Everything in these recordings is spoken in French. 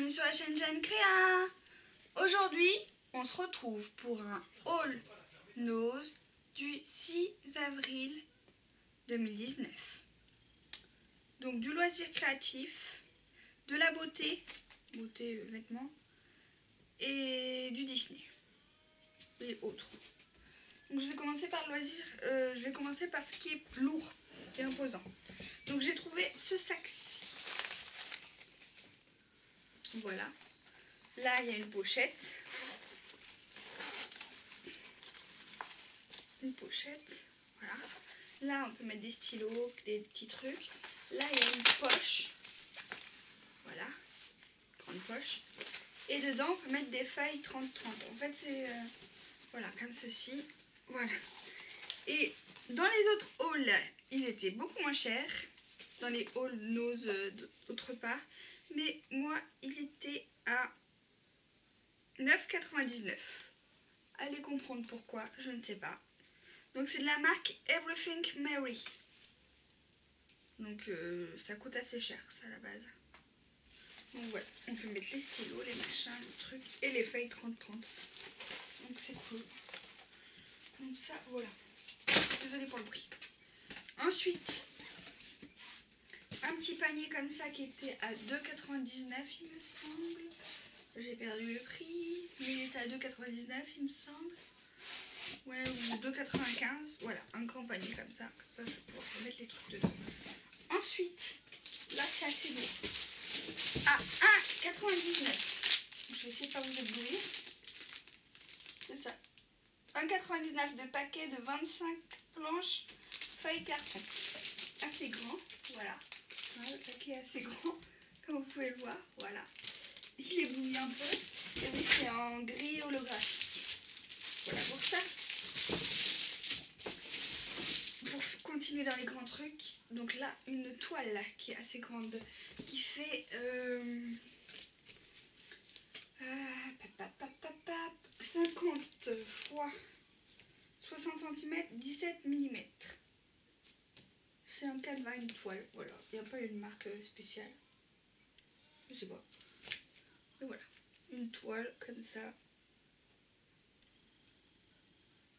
bienvenue sur la chaîne Jeanne Créa. Aujourd'hui, on se retrouve pour un haul nose du 6 avril 2019. Donc du loisir créatif, de la beauté, vêtements, et du Disney et autres. Donc je vais commencer par le loisir, je vais commencer par ce qui est lourd et imposant. Donc j'ai trouvé ce sac-ci. Voilà. Là il y a une pochette. Voilà. Là on peut mettre des stylos, des petits trucs. Là il y a une poche. Voilà. Grande poche. Et dedans on peut mettre des feuilles 30-30. En fait c'est voilà, comme ceci. Voilà. Et dans les autres hauls, ils étaient beaucoup moins chers. Dans les hauls nose d'autre part. Mais moi, il était à 9,99 €. Allez comprendre pourquoi, je ne sais pas. Donc c'est de la marque Everything Mary. Donc ça coûte assez cher, ça à la base. Donc voilà, on peut mettre les stylos, les machins, le truc et les feuilles 30-30. Donc c'est cool. Donc ça, voilà. Désolée pour le bruit. Ensuite, un petit panier comme ça qui était à 2,99 € il me semble. J'ai perdu le prix, mais il était à 2,99 € il me semble. Ouais, ou 2,95 €. Voilà, un grand panier comme ça. Comme ça, je vais pouvoir mettre les trucs dedans. Ensuite, là c'est assez beau. À 1,99 €. Je vais essayer de pas vous éblouir. C'est ça. 1,99 € de paquet de 25 planches feuilles carton. Assez grand, voilà. Le paquet est assez grand, comme vous pouvez le voir, voilà. Il éblouit un peu, et oui, c'est en gris holographique. Voilà pour ça. Pour continuer dans les grands trucs, donc là, une toile là, qui est assez grande, qui fait 50 x 60 cm, 17 mm. C'est un calva, une toile, voilà. Il n'y a pas une marque spéciale. Je sais pas. Et voilà. Une toile comme ça.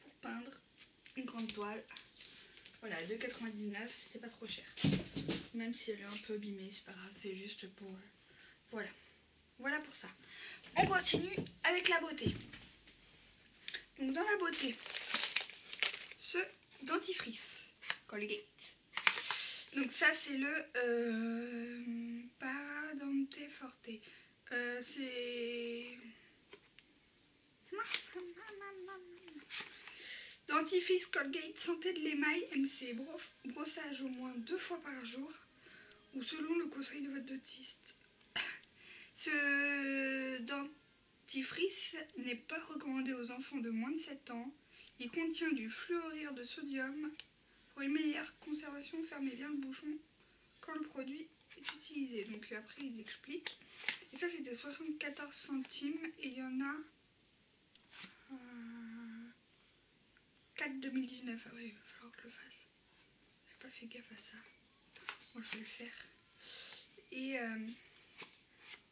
Pour peindre. Une grande toile. Voilà, 2,99 €, c'était pas trop cher. Même si elle est un peu abîmée, c'est pas grave, c'est juste pour... Voilà. Voilà pour ça. On continue avec la beauté. Donc dans la beauté, ce dentifrice Colgate. Donc ça c'est le pas Dente Forte. C'est dentifrice Colgate Santé de l'émail MC. Brossage au moins 2 fois par jour ou selon le conseil de votre dentiste. Ce dentifrice n'est pas recommandé aux enfants de moins de 7 ans. Il contient du fluorure de sodium. Pour une meilleure conservation, fermez bien le bouchon quand le produit est utilisé. Donc après ils expliquent. Et ça c'était 74 centimes et il y en a 4 2019. Ah oui, il va falloir que je le fasse. J'ai pas fait gaffe à ça. Bon, je vais le faire. Et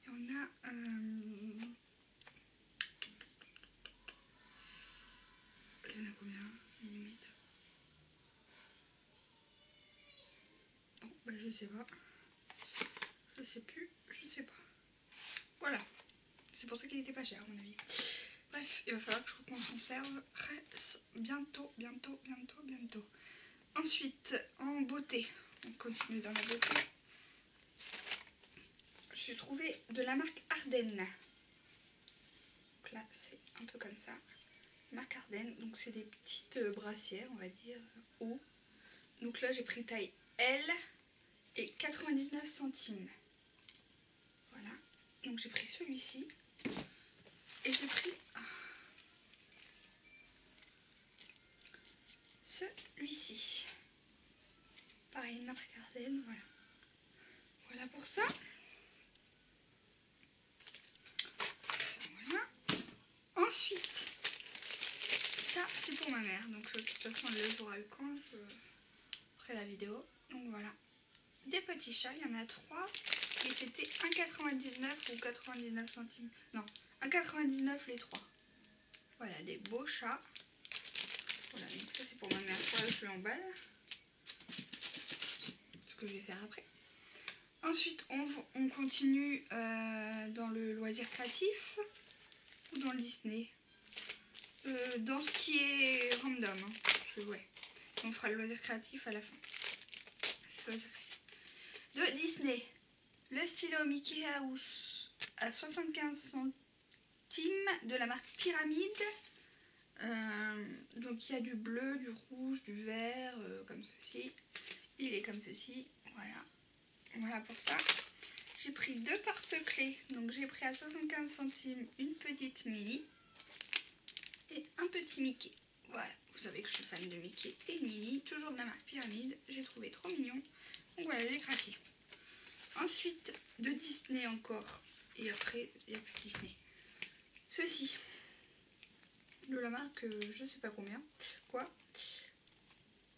on a il y en a combien millimètres? Bon, bah je sais pas. Je sais plus, je sais pas. Voilà. C'est pour ça qu'il était pas cher à mon avis. Bref, il va falloir que je m'en conserve bientôt. Ensuite, en beauté, on continue dans la beauté. J'ai trouvé de la marque Ardennes. Donc là, c'est un peu comme ça. Marque Ardennes, donc c'est des petites brassières, on va dire, haut. Donc là, j'ai pris taille L et 99 centimes. Voilà. Donc j'ai pris celui-ci. Et j'ai pris celui-ci. Pareil, marque Ardennes, voilà. Voilà pour ça. Voilà. Ensuite, ça c'est pour ma mère. Donc de toute façon, elle les aura eu quand je ferai la vidéo. Donc voilà. des petits chats, il y en a 3 et c'était 1,99 ou 99 centimes. Non, 1,99 les 3. Voilà, des beaux chats. Voilà, donc ça c'est pour ma mère. Voilà, je l'emballe. Ce que je vais faire après. Ensuite, on continue dans le loisir créatif ou dans le Disney. Dans ce qui est random. Hein. Ouais. On fera le loisir créatif à la fin. De Disney. Le stylo Mickey House à 75 centimes de la marque Pyramide. Donc il y a du bleu, du rouge, du vert, comme ceci. Il est comme ceci. Voilà. Voilà pour ça. J'ai pris 2 porte-clés. Donc j'ai pris à 75 centimes une petite Minnie et un petit Mickey. Voilà. Vous savez que je suis fan de Mickey et de Minnie. Toujours de la marque Pyramide. J'ai trouvé trop mignon. Donc voilà, j'ai craqué. Ensuite, de Disney encore. Et après, il n'y a plus de Disney. Ceci. De la marque, je sais pas combien. Quoi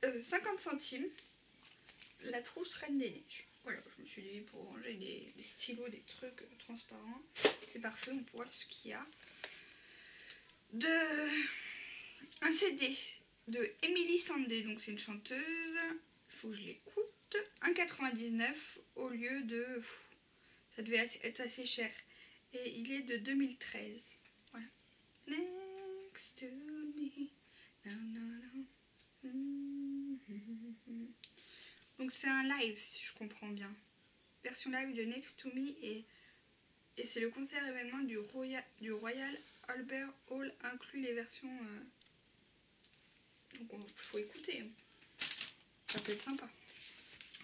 50 centimes. La trousse Reine des Neiges. Voilà, je me suis dit pour ranger des stylos, des trucs transparents. C'est parfait, on peut voir ce qu'il y a. Un CD de Emily Sandé. Donc c'est une chanteuse. Il faut que je l'écoute. 1,99 au lieu de... Ça devait être assez cher. Et il est de 2013. Voilà. Next to me. No, no, no. Donc c'est un live, si je comprends bien. Version live de Next to Me. Et c'est le concert événement du Royal Albert Hall, inclut les versions... Donc il faut écouter. Ça peut être sympa.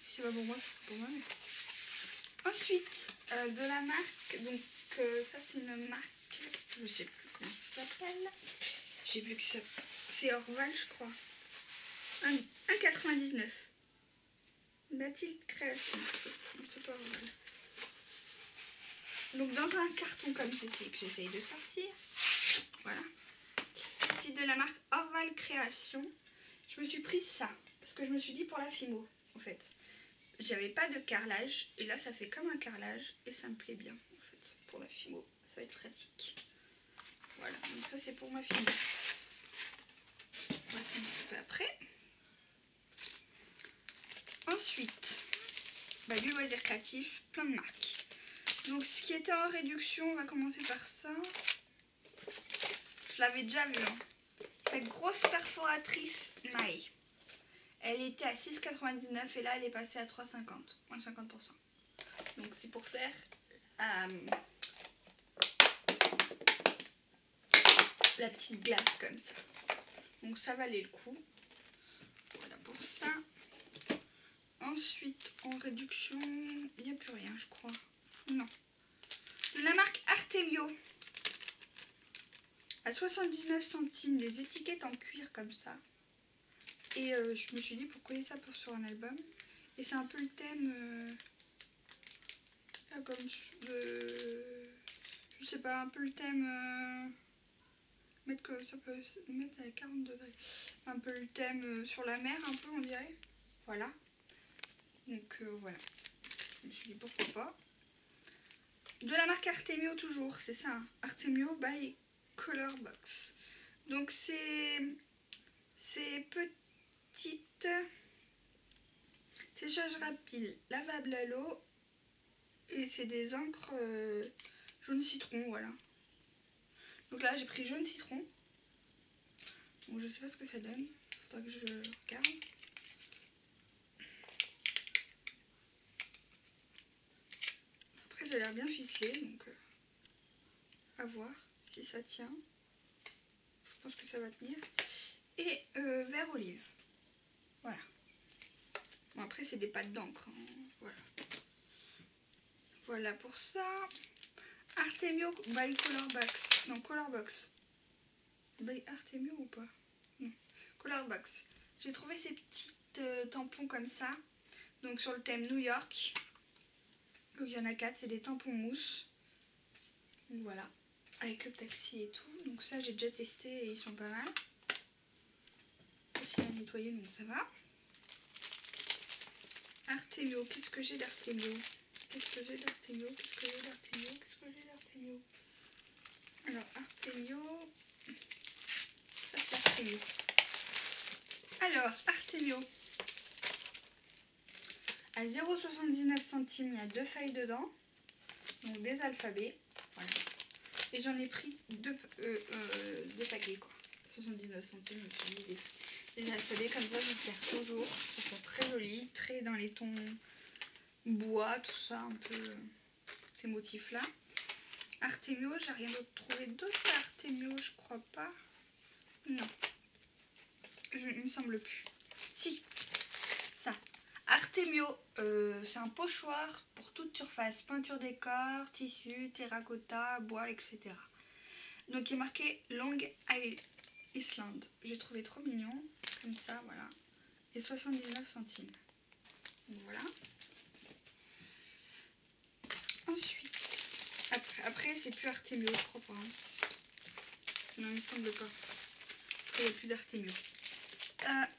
Si c'est pas pour moi, ce sera pour moi. Ensuite, de la marque, donc ça c'est une marque, je sais plus comment ça s'appelle. J'ai vu que c'est Orval, je crois. 1,99. Mathilde Création. C'est pas Orval. Donc dans un carton comme ceci que j'essaye de sortir. Voilà. C'est de la marque Orval Création. Je me suis pris ça. Parce que je me suis dit pour la Fimo, en fait. J'avais pas de carrelage. Et là, ça fait comme un carrelage. Et ça me plaît bien, en fait. Pour la Fimo. Ça va être pratique. Voilà. Donc ça, c'est pour ma Fimo. On va s'en occuper après. Ensuite, du loisir créatif. Plein de marques. Donc ce qui était en réduction, on va commencer par ça. Je l'avais déjà vu. Hein. La grosse perforatrice maille. Elle était à 6,99 et là elle est passée à 3,50. Moins 50%. Donc c'est pour faire la petite glace comme ça. Donc ça valait le coup. Voilà pour ça. Ensuite en réduction, il n'y a plus rien je crois. Non. De la marque Artemio. À 79 centimes, des étiquettes en cuir comme ça. Et je me suis dit pourquoi ça sur un album. Et c'est un peu le thème... comme je sais pas, un peu le thème... mettre que ça peut mettre à 40 degrés. Un peu le thème sur la mer, un peu on dirait. Voilà. Donc voilà. Je me suis dit pourquoi pas. De la marque Artemio toujours, c'est ça. Hein. Artemio by Colorbox. Donc c'est petites séchage rapide, lavable à l'eau. Et c'est des encres jaune citron, voilà. Donc là j'ai pris jaune citron. Bon, je sais pas ce que ça donne. Faudra que je regarde. Après ça a l'air bien ficelé, donc à voir si ça tient. Je pense que ça va tenir. Et vert olive. Voilà. Bon après c'est des pâtes d'encre. Hein. Voilà. Voilà pour ça. Artemio by Colorbox. Non, Colorbox. By Artemio ou pas? Non. Colorbox. J'ai trouvé ces petits tampons comme ça. Donc sur le thème New York. Donc il y en a 4. C'est des tampons mousse. Donc voilà. Avec le taxi et tout. Donc ça j'ai déjà testé et ils sont pas mal. Facile à nettoyer donc ça va. Artemio, qu'est-ce que j'ai d'Artemio? Qu'est-ce que j'ai d'Artemio? Qu'est-ce que j'ai d'Artemio? Qu'est-ce que j'ai d'Artemio? Alors, Artemio. Ça, c'est Artemio. Alors, Artemio. À 0,79 centimes, il y a 2 feuilles dedans. Donc, des alphabets. Voilà. Et j'en ai pris deux paquets, quoi. 79 centimes, j'ai mis des alphabets comme ça, je sers toujours. Je trouve ça très joli, très dans les tons bois, tout ça, un peu ces motifs-là. Artemio, j'ai rien d'autre trouvé d'autre à Artemio, je crois pas. Non. Il me semble plus. Si, ça. Artemio, c'est un pochoir pour toute surface, peinture décor, tissu, terracotta, bois, etc. Donc il est marqué Long Island. J'ai trouvé trop mignon, comme ça, voilà. Et 79 centimes. Donc voilà. Ensuite, après c'est plus Artemio, je crois pas. Hein. Non, il me semble pas. Après, il n'y a plus d'Artemio.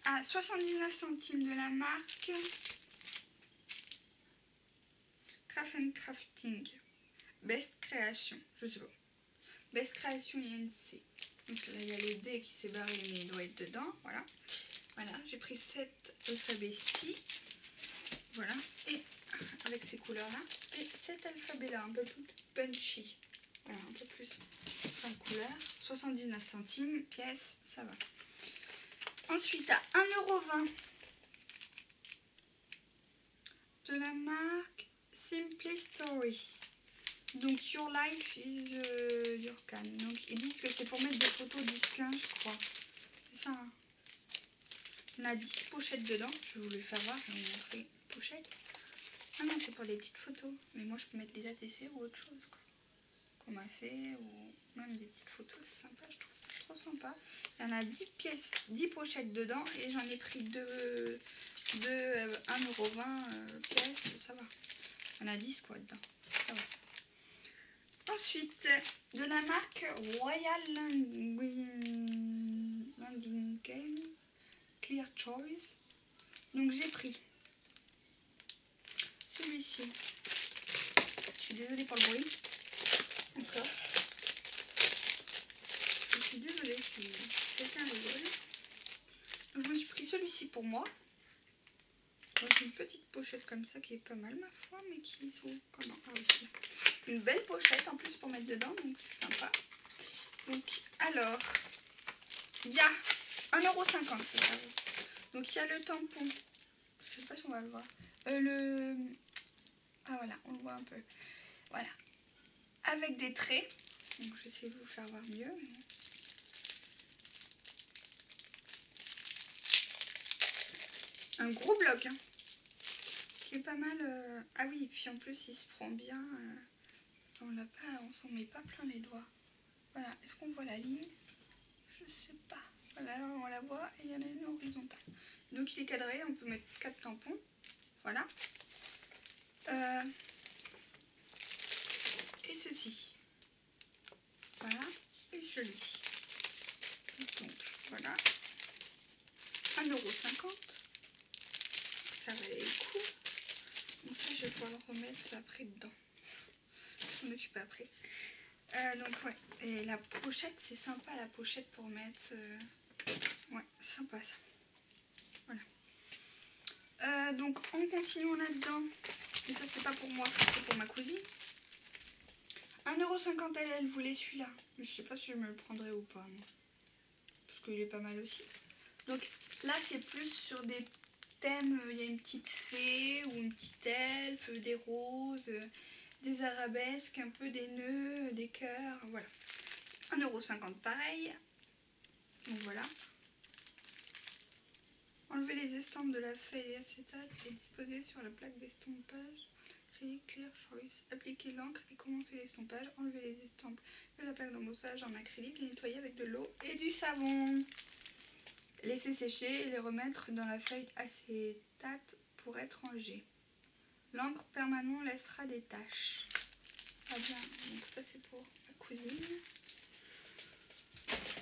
À 79 centimes de la marque Craft & Crafting. Best Création, je sais pas. Best Création INC. Donc là, il y a le D qui s'est barré, mais il doit être dedans. Voilà. Voilà, j'ai pris cet alphabet-ci. Voilà. Et avec ces couleurs-là. Et cet alphabet-là, un peu plus punchy. Voilà, un peu plus en couleur. 79 centimes, pièce, ça va. Ensuite, à 1,20 € de la marque Simply Story. Donc, Your Life is Your Can. Donc, ils disent que c'est pour mettre des photos 10-15, je crois. C'est ça, hein. On a 10 pochettes dedans. Je vais vous le faire voir, je vais vous montrer les pochettes. Ah non, c'est pour des petites photos. Mais moi, je peux mettre des ATC ou autre chose, quoi. Qu'on m'a fait, ou même des petites photos, c'est sympa, je trouve ça trop sympa. Il y en a 10 pièces, 10 pochettes dedans, et j'en ai pris 1,20 € pièce, ça va. Il y en a 10 quoi dedans, ça va. Ensuite, de la marque Royal Langingen Clear Choice. Donc j'ai pris celui-ci. Je suis désolée pour le bruit. Encore. Je suis désolée si quelqu'un rigole. Donc je me suis pris celui-ci pour moi. Donc une petite pochette comme ça qui est pas mal ma foi, mais qui s'ouvre comment? Ah oui. Une belle pochette en plus pour mettre dedans, donc c'est sympa. Donc alors, il y a 1,50 €, c'est ça. Donc il y a le tampon. Je sais pas si on va le voir. Ah voilà, on le voit un peu. Voilà. Avec des traits. Donc je vais essayer de vous le faire voir mieux. Un gros bloc, hein, qui est pas mal. Ah oui, et puis en plus il se prend bien. On s'en met pas plein les doigts. Voilà, est-ce qu'on voit la ligne? Je sais pas. Voilà, on la voit et il y en a une horizontale. Donc il est cadré, on peut mettre 4 tampons. Voilà. Et ceci. Voilà. Et celui-ci. Donc voilà. 1,50 €. Ça valait le coup. Donc ça, je vais pouvoir le remettre après dedans. Je m'en occupe après. Donc ouais. Et la pochette, c'est sympa la pochette pour mettre... Ouais, sympa ça. Voilà. Donc en continuant là-dedans. Et ça, c'est pas pour moi, c'est pour ma cousine. 1,50 €, elle voulait celui-là. Je sais pas si je me le prendrai ou pas. Moi. Parce qu'il est pas mal aussi. Donc là, c'est plus sur des thèmes. Il y a une petite fée ou une petite elfe, des roses, des arabesques, un peu des nœuds, des cœurs. Voilà. 1,50 € pareil. Donc voilà. Enlever les estampes de la feuille et acétate et disposer sur la plaque d'estompage. Clear Choice. Appliquer l'encre et commencer l'estompage. Enlever les estampes de la plaque d'embossage en acrylique et nettoyer avec de l'eau et du savon. Laisser sécher et les remettre dans la feuille acétate pour être rangé. L'encre permanente laissera des taches. Ah bien, donc ça c'est pour ma cousine.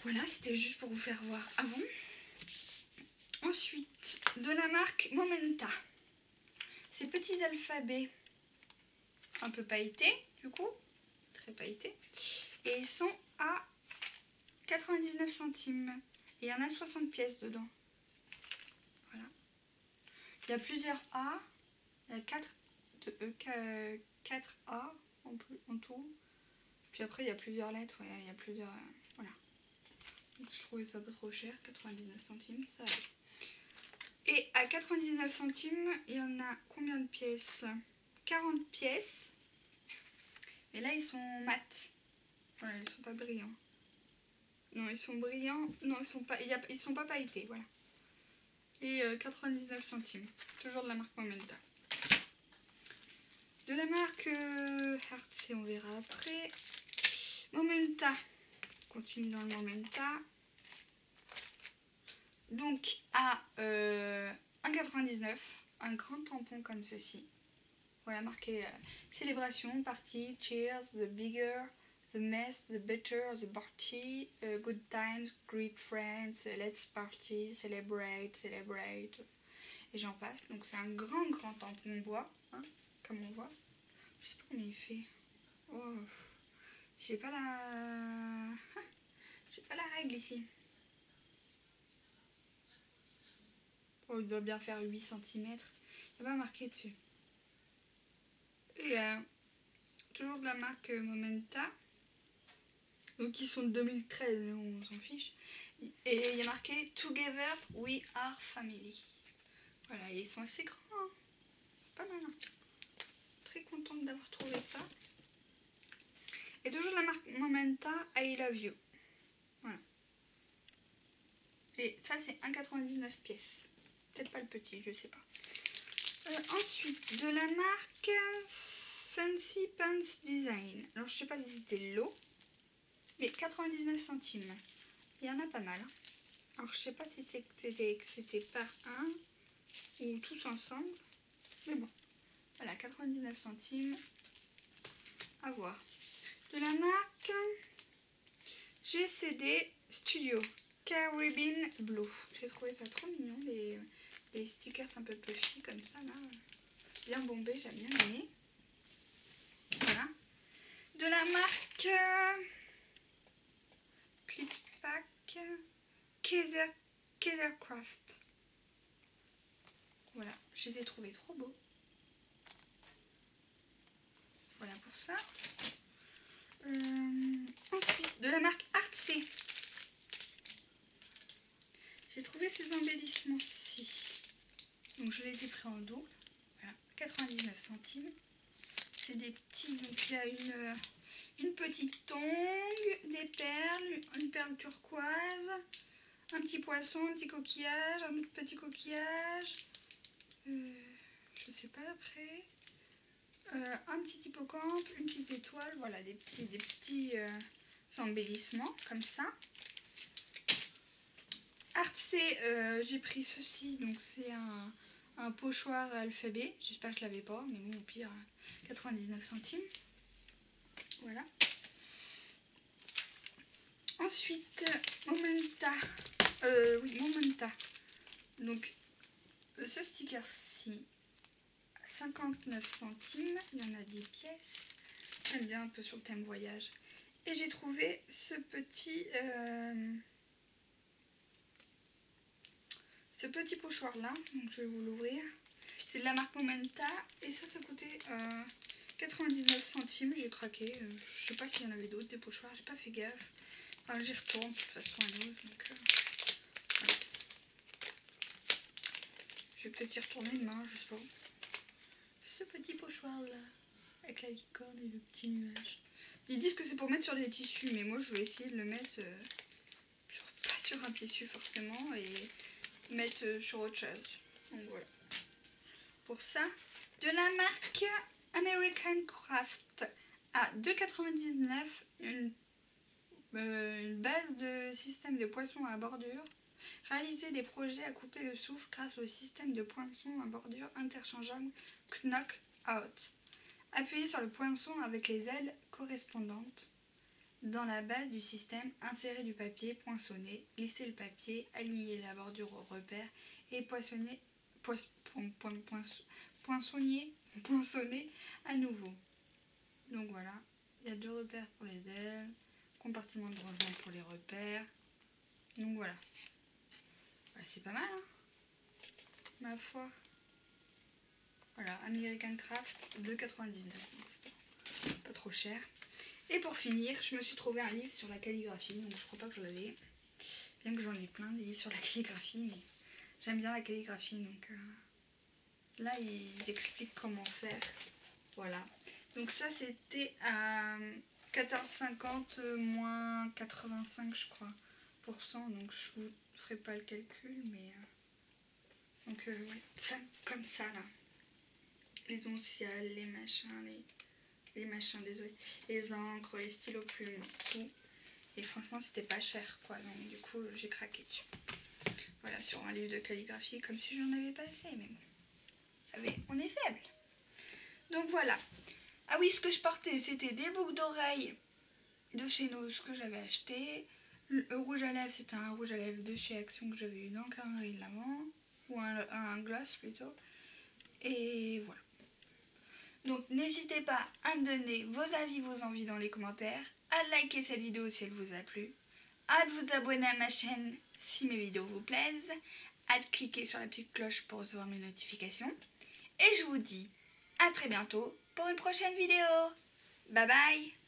Voilà, c'était juste pour vous faire voir avant. Ensuite, de la marque Momenta. ces petits alphabets un peu pailletés, du coup, très pailletés. Et ils sont à 99 centimes. Et il y en a 60 pièces dedans. Voilà. Il y a plusieurs A. Il y a 4 A en tout. Puis après, il y a plusieurs lettres. Ouais, il y a plusieurs... voilà. Donc, je trouvais ça pas trop cher. 99 centimes, ça allait. Et à 99 centimes, il y en a combien de pièces? 40 pièces. Et là, ils sont mat. Voilà, ils sont pas brillants. Non, ils sont brillants. Non, ils sont pas pailletés, voilà. Et 99 centimes. Toujours de la marque Momenta. De la marque Artsy, on verra après. Momenta. On continue dans le Momenta. Donc, à 1,99, un grand tampon comme ceci. Voilà, marqué célébration, party, cheers, the bigger, the mess, the better, the party, good times, great friends, let's party, celebrate, celebrate, et j'en passe. Donc c'est un grand tampon bois, hein, comme on voit. Je sais pas combien il fait. Oh, j'ai pas la... j'ai pas la règle ici. Oh, il doit bien faire 8 cm. Il n'y a pas marqué dessus. Et toujours de la marque Momenta. Donc ils sont de 2013, mais on s'en fiche. Et il y a marqué Together we are family. Voilà, et ils sont assez grands. Hein. Pas mal. Hein. Très contente d'avoir trouvé ça. Et toujours de la marque Momenta, I love you. Voilà. Et ça c'est 1,99 pièces. Peut-être pas le petit, je sais pas. Ensuite, de la marque Fancy Pants Design. Alors je sais pas si c'était l'eau. Mais 99 centimes. Il y en a pas mal. Alors je sais pas si c'était par un ou tous ensemble. Mais bon. Voilà, 99 centimes. À voir. De la marque GCD Studio Caribbean Blue. J'ai trouvé ça trop mignon. Les stickers un peu puffy comme ça là. Bien bombé, j'ai bien aimé. Voilà. De la marque Clipack Kaisercraft. Voilà, j'ai les trouvé trop beaux. Voilà pour ça. Ensuite, de la marque Artsy. J'ai trouvé ces embellissements-ci. Donc je les ai pris en double. Voilà, 99 centimes. C'est des petits, donc il y a une petite tongue, des perles, une perle turquoise, un petit poisson, un petit coquillage, un autre petit coquillage, je sais pas après, un petit hippocampe, une petite étoile, voilà des petits embellissements comme ça. Artsy, j'ai pris ceci, donc c'est un pochoir alphabet, j'espère que je l'avais pas, mais bon au pire 99 centimes. Voilà. Ensuite, Momenta. Oui, Momenta. Donc, ce sticker-ci, 59 centimes. Il y en a 10 pièces. J'aime bien un peu sur le thème voyage. Et j'ai trouvé ce petit pochoir-là. Donc, je vais vous l'ouvrir. C'est de la marque Momenta. Et ça coûtait 99 centimes. J'ai craqué. Je sais pas s'il y en avait d'autres, des pochoirs. J'ai pas fait gaffe. Enfin, j'y retourne de toute façon à l'autre. Donc, voilà. Je vais peut-être y retourner demain, je sais pas. Ce petit pochoir-là. Avec la licorne et le petit nuage. Ils disent que c'est pour mettre sur des tissus. Mais moi, je vais essayer de le mettre pas sur un tissu forcément. Et mettre sur autre chose. Donc voilà. Pour ça, de la marque American Craft à 2,99 €, une base de système de poinçons à bordure. Réaliser des projets à couper le souffle grâce au système de poinçons à bordure interchangeable Knock Out. Appuyez sur le poinçon avec les ailes correspondantes. Dans la base du système, insérez du papier poinçonné, glissez le poinçonné à nouveau. Donc voilà, il y a 2 repères pour les ailes, compartiment de rangement pour les repères. Donc voilà. Bah, c'est pas mal, hein, ma foi. Voilà, American Craft, 2,99 €. Pas trop cher. Et pour finir, je me suis trouvé un livre sur la calligraphie, donc je crois pas que je l'avais. Bien que j'en ai plein des livres sur la calligraphie, mais j'aime bien la calligraphie, donc là il explique comment faire. Voilà. Donc ça c'était à 14,50 moins 85 je crois %, donc je vous ferai pas le calcul, mais donc ouais, plein comme ça là. Les onciales, les machins, désolé, les encres, les stylos plumes, tout. Et franchement c'était pas cher quoi, donc du coup j'ai craqué dessus. Voilà, sur un livre de calligraphie, comme si j'en avais pas assez, mais bon, vous savez, on est faible. Donc voilà. Ah oui, ce que je portais, c'était des boucles d'oreilles de chez Nose que j'avais acheté. Le rouge à lèvres, c'était un rouge à lèvres de chez Action que j'avais eu dans le calendrier de l'Avent, ou un gloss plutôt. Et voilà. Donc n'hésitez pas à me donner vos avis, vos envies dans les commentaires, à liker cette vidéo si elle vous a plu, à vous abonner à ma chaîne si mes vidéos vous plaisent, à cliquer sur la petite cloche pour recevoir mes notifications. Et je vous dis à très bientôt pour une prochaine vidéo. Bye bye!